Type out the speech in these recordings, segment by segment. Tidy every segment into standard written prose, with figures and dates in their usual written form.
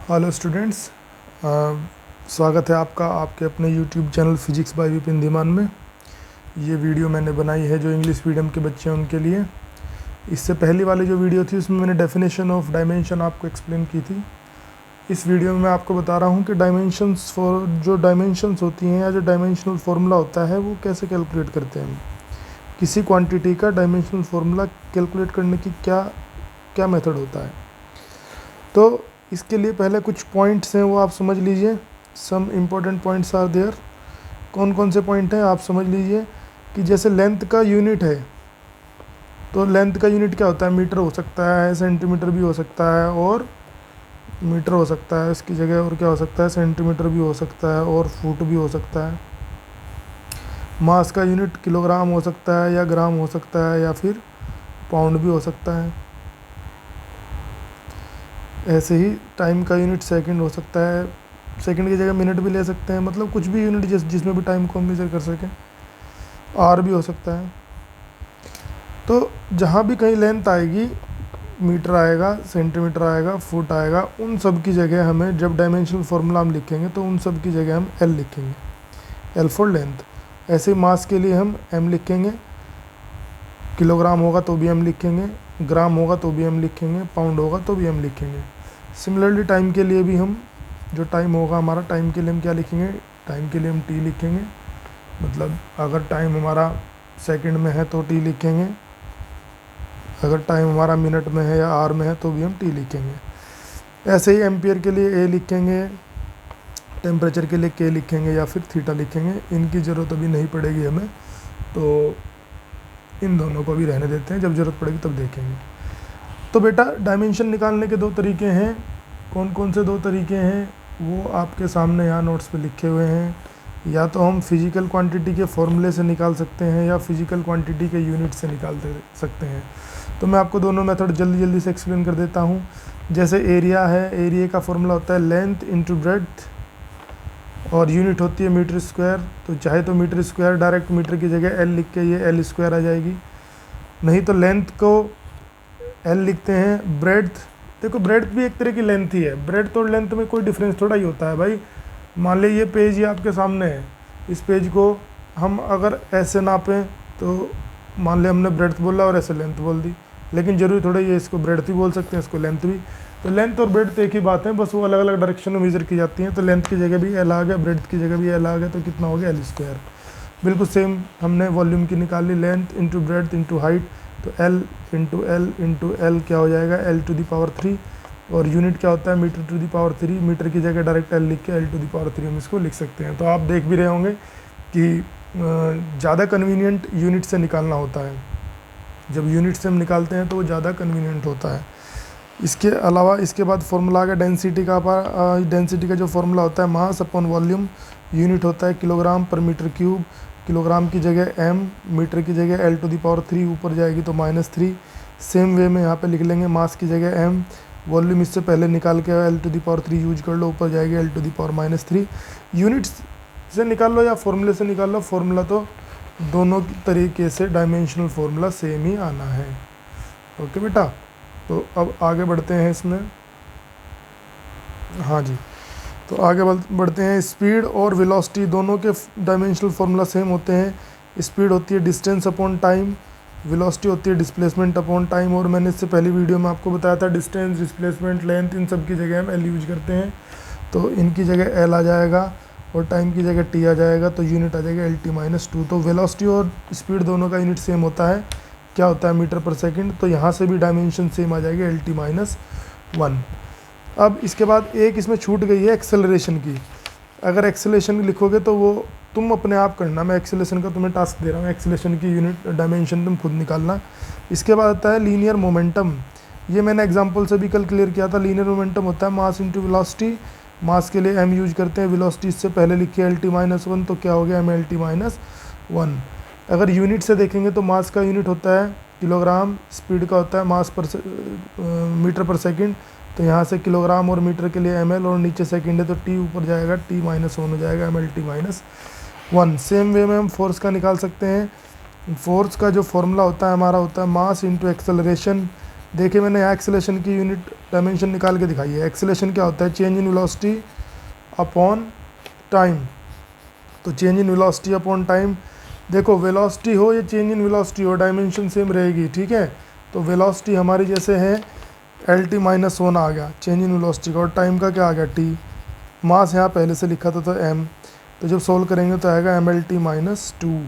Hello students, स्वागत है आपका आपके अपने YouTube channel physics bye Vipin Dhiman में। ये वीडियो मैंने बनाई है जो इंग्लिश मीडियम के बच्चे हैं उनके लिए। इससे पहली वाली जो वीडियो थी उसमें मैंने डेफिनेशन ऑफ डायमेंशन आपको एक्सप्लेन की थी। इस वीडियो में मैं आपको बता रहा हूँ कि जो डायमेंशंस होती हैं या जो डायमेंशनल फार्मूला होता है वो कैसे कैलकुलेट करते हैं। किसी क्वान्टिटी का डायमेंशनल फार्मूला कैलकुलेट करने की क्या मेथड होता है। तो इसके लिए पहले कुछ पॉइंट्स हैं वो आप समझ लीजिए। Some important points are there. कौन कौन से पॉइंट हैं आप समझ लीजिए कि जैसे लेंथ का यूनिट है तो लेंथ का यूनिट क्या होता है, मीटर हो सकता है, सेंटीमीटर भी हो सकता है और मीटर हो सकता है इसकी जगह, और क्या हो सकता है, सेंटीमीटर भी हो सकता है और फुट भी हो सकता है। मास का यूनिट किलोग्राम हो सकता है या ग्राम हो सकता है या फिर पाउंड भी हो सकता है। ऐसे ही टाइम का यूनिट सेकंड हो सकता है, सेकंड की जगह मिनट भी ले सकते हैं, मतलब कुछ भी यूनिट जिसमें भी टाइम को हम मेजर कर सकें। आर भी हो सकता है। तो जहाँ भी कहीं लेंथ आएगी, मीटर आएगा, सेंटीमीटर आएगा, फुट आएगा, उन सब की जगह हमें जब डायमेंशनल फार्मूला हम लिखेंगे तो उन सब की जगह हम एल लिखेंगे, एल फॉर लेंथ। ऐसे ही मास के लिए हम एम लिखेंगे, किलोग्राम होगा तो भी एम लिखेंगे, ग्राम होगा तो भी एम लिखेंगे, पाउंड होगा तो भी एम लिखेंगे। सिमिलरली टाइम के लिए भी हम जो टाइम होगा हमारा, टाइम के लिए हम क्या लिखेंगे, टाइम के लिए हम टी लिखेंगे। मतलब अगर टाइम हमारा सेकंड में है तो टी लिखेंगे, अगर टाइम हमारा मिनट में है या आवर में है तो भी हम टी लिखेंगे। ऐसे ही एम्पियर के लिए ए लिखेंगे, टेम्परेचर के लिए के लिखेंगे या फिर थीटा लिखेंगे। इनकी ज़रूरत अभी नहीं पड़ेगी हमें, तो इन दोनों को भी रहने देते हैं, जब ज़रूरत पड़ेगी तब देखेंगे। तो बेटा डायमेंशन निकालने के दो तरीके हैं। कौन कौन से दो तरीके हैं वो आपके सामने यहाँ नोट्स पे लिखे हुए हैं। या तो हम फिजिकल क्वांटिटी के फॉर्मूले से निकाल सकते हैं या फिजिकल क्वांटिटी के यूनिट से निकाल सकते हैं। तो मैं आपको दोनों मेथड जल्दी से एक्सप्लेन कर देता हूँ। जैसे एरिया है, एरिया का फॉर्मूला होता है लेंथ इंटू ब्रेड्थ और यूनिट होती है मीटर स्क्वायर। तो चाहे तो मीटर स्क्वायर डायरेक्ट मीटर की जगह एल लिख के ये एल स्क्वायर आ जाएगी, नहीं तो लेंथ को एल लिखते हैं। ब्रेड्थ, देखो ब्रेड्थ भी एक तरह की लेंथ ही है, ब्रेड्थ और लेंथ में कोई डिफरेंस थोड़ा ही होता है भाई। मान लीजिए ये पेज ही आपके सामने है, इस पेज को हम अगर ऐसे नापें तो मान लिया हमने ब्रेड्थ बोला और ऐसे लेंथ बोल दी, लेकिन जरूरी थोड़ा ये इसको ब्रेड्थ भी बोल सकते हैं, इसको लेंथ भी। तो लेंथ और ब्रेड्थ एक ही बात है, बस वो अलग अलग डायरेक्शन में मेजर की जाती हैं। तो लेंथ की जगह भी एल आ गया, ब्रेड्थ की जगह भी एल आ गया, तो कितना हो गया एल स्क्वायर। बिल्कुल सेम हमने वॉल्यूम की निकाली, length into breadth into height, तो एल इंटू एल क्या हो जाएगा, एल टू दी पावर 3। और यूनिट क्या होता है, metre to the power 3। Metre की जगह डायरेक्ट एल लिख के एल टू दी पावर 3 हम इसको लिख सकते हैं। तो आप देख भी रहे होंगे कि ज़्यादा कन्वीनियंट यूनिट से निकालना होता है। जब यूनिट से हम निकालते हैं तो वो ज़्यादा कन्वीनियंट होता है। इसके अलावा इसके बाद फॉर्मूला आ गया डेंसिटी का। डेंसिटी का जो फॉर्मूला होता है मास अपॉन वॉल्यूम, यूनिट होता है किलोग्राम पर मीटर क्यूब। किलोग्राम की जगह एम, मीटर की जगह एल टू दी पावर 3, ऊपर जाएगी तो -3। सेम वे में यहाँ पे लिख लेंगे मास की जगह एम, वॉल्यूम इससे पहले निकाल के L to the power 3 use कर लो, ऊपर जाएगी L to the power -3। Units से निकाल लो या फॉर्मूले से निकाल लो, फॉर्मूला तो दोनों तरीके से डायमेंशनल फॉर्मूला सेम ही आना है। ओके बेटा, तो अब आगे बढ़ते हैं इसमें। हाँ जी, तो आगे बढ़ते हैं। स्पीड और वेलोसिटी दोनों के डायमेंशनल फार्मूला सेम होते हैं। स्पीड होती है डिस्टेंस अपॉन टाइम, वेलोसिटी होती है डिस्प्लेसमेंट अपॉन टाइम। और मैंने इससे पहली वीडियो में आपको बताया था डिस्टेंस, डिस्प्लेसमेंट, लेंथ, इन सब की जगह हम एल यूज करते हैं। तो इनकी जगह एल आ जाएगा और टाइम की जगह टी आ जाएगा, तो यूनिट आ जाएगा एल टी -2। तो वेलोसिटी और स्पीड दोनों का यूनिट सेम होता है, क्या होता है, मीटर पर सेकेंड। तो यहाँ से भी डायमेंशन सेम आ जाएगी, एल टी -1। अब इसके बाद एक इसमें छूट गई है एक्सेलरेशन की। अगर एक्सेलरेशन लिखोगे तो वो तुम अपने आप करना, मैं एक्सेलरेशन का तुम्हें टास्क दे रहा हूँ। एक्सेलरेशन की यूनिट डायमेंशन तुम खुद निकालना। इसके बाद आता है लीनियर मोमेंटम। ये मैंने एग्जांपल से भी कल क्लियर किया था। लीनियर मोमेंटम होता है मास इंटू वेलोसिटी। मास के लिए एम यूज करते हैं, वेलोसिटी इससे पहले लिखिए एल टी -1, तो क्या हो गया, एम एल टी -1। अगर यूनिट से देखेंगे तो मास का यूनिट होता है किलोग्राम, स्पीड का होता है मास पर मीटर पर सेकेंड। तो यहाँ से किलोग्राम और मीटर के लिए ml और नीचे सेकंड है तो t ऊपर जाएगा, t -1 हो जाएगा, ml t -1। सेम वे में हम फोर्स का निकाल सकते हैं। फोर्स का जो फॉर्मूला होता है हमारा होता है मास इंटू एक्सेलरेशन। देखिए मैंने यहाँ एक्सेलेरेशन की यूनिट डायमेंशन निकाल के दिखाई है। एक्सेलेरेशन क्या होता है? Change in velocity upon time. तो change in velocity upon time, देखो वेलोसिटी हो या चेंज इन वेलोसिटी हो, डायमेंशन सेम रहेगी, ठीक है। तो वेलोसिटी हमारी जैसे है LT-1 आ गया चेंज इन वेलोसिटी का, और टाइम का क्या आ गया T। मास यहाँ पहले से लिखा था तो m, तो जब सोल्व करेंगे तो आएगा MLT-2।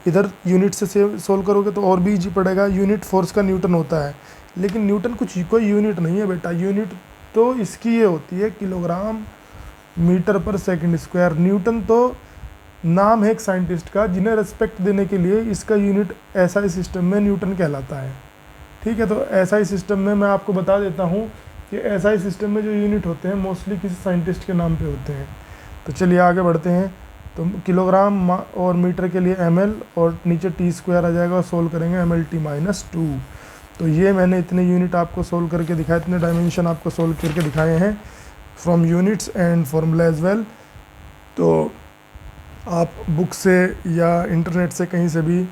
इधर यूनिट से सोल्व करोगे तो और भी इजी पड़ेगा। यूनिट फोर्स का न्यूटन होता है, लेकिन न्यूटन कोई यूनिट नहीं है बेटा। यूनिट तो इसकी ये होती है किलोग्राम मीटर पर सेकंड स्क्वायर। न्यूटन तो नाम है एक साइंटिस्ट का, जिन्हें रिस्पेक्ट देने के लिए इसका यूनिट एसआई सिस्टम में न्यूटन कहलाता है, ठीक है। तो एसआई सिस्टम में मैं आपको बता देता हूँ कि एसआई सिस्टम में जो यूनिट होते हैं मोस्टली किसी साइंटिस्ट के नाम पे होते हैं। तो चलिए आगे बढ़ते हैं। तो किलोग्राम और मीटर के लिए ml और नीचे t² आ जाएगा, और सोल्व करेंगे MLT-2। तो ये मैंने इतने यूनिट आपको सोल्व करके दिखाए, इतने डायमेंशन आपको सोल्व करके दिखाए हैं from units and formula as well. तो आप बुक से या इंटरनेट से कहीं से भी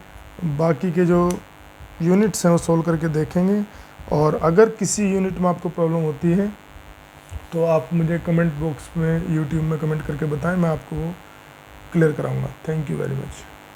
बाकी के जो यूनिट्स हैं वो सोल्व करके देखेंगे। और अगर किसी यूनिट में आपको प्रॉब्लम होती है तो आप मुझे कमेंट बॉक्स में यूट्यूब में कमेंट करके बताएं, मैं आपको वो क्लियर कराऊंगा। Thank you very much.